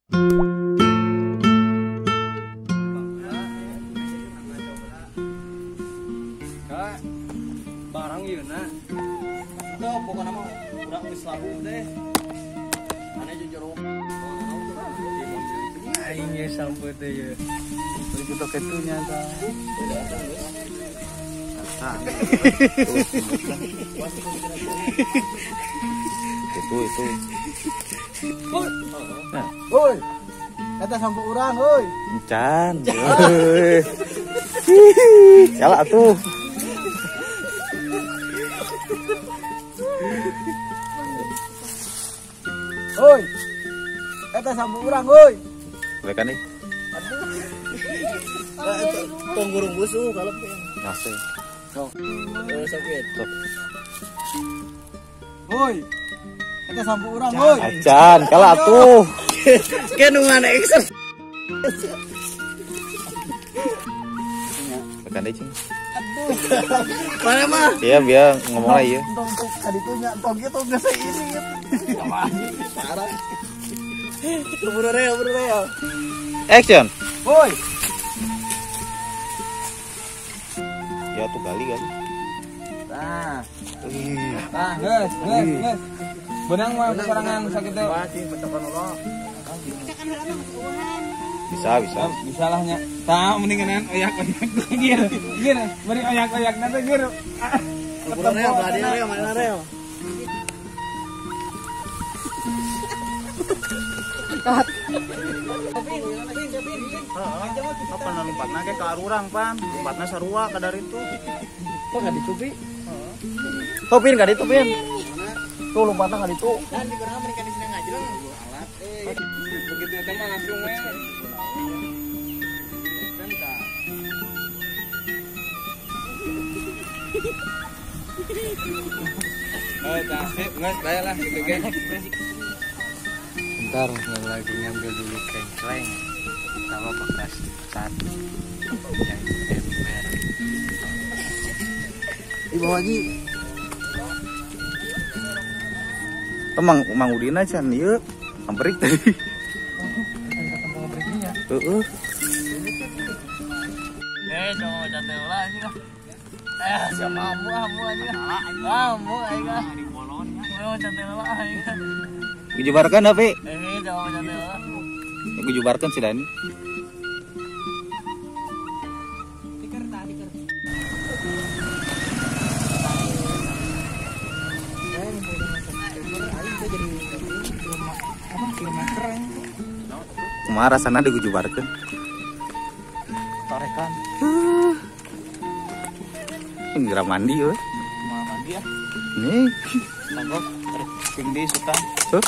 Barang yeuna. Tuh pokoknya mah urang geus labu deh. Mana jujur. Aing ge sampeut teh ye. Beli tok ketunya tah. Itu. Woi. Eta sampo urang, woi. Encan. Salah atuh. Woi. Eta sampo urang, woi. Mereka nih. Tong gurung busu kalau Nase. sok. Sakit. Woi. Eta sampo urang, woi. Acan, kalah atuh. Kan mana ekser. Mereka nih cing. Mana mah? Iya biar ngomong lagi ya. Tong kaditunya tong kitu geus ini. Parah. Buru reo. Action. Woi. Ya tuh kali kan. Nah, Ah, geus. Benang mah sorangan sakit teh. Bisa. Bisa lah nya. Tah mendingan oyak-oyak gir. Beri oyak-oyak nanti gir. Buru reo, bari reo, mana reo? Apa lompatna ke arurang pan? Lompatna sarua kadar itu. Kok enggak dicubi? Topin ka ditu pin. Tuh lompatna ka ditu. Kan di gerang menikah di sini ngaji lah. Alat. Begitu teh mah langsung we. Oh, tasik, nggak bayar lah, gitu kan? Bentar, yang lagi ngambil dulu kengkleng sama bekas satu yang ember. dibawa lagi. Mang Udina can ieu amperik tadi. Heeh. Coba jatuh lah ini lah. Siapa amu aja. Amu aja. Mau jatuh lah aja. Dijubarkan tapi. Coba jatuh lah. Dijubarkan si Dani. Kumaha rasana digujubarkeun? Torekan. Ngira mandi euy. Mau mandi ya? Nih. Sanggup. Tinggi suka. Tuh.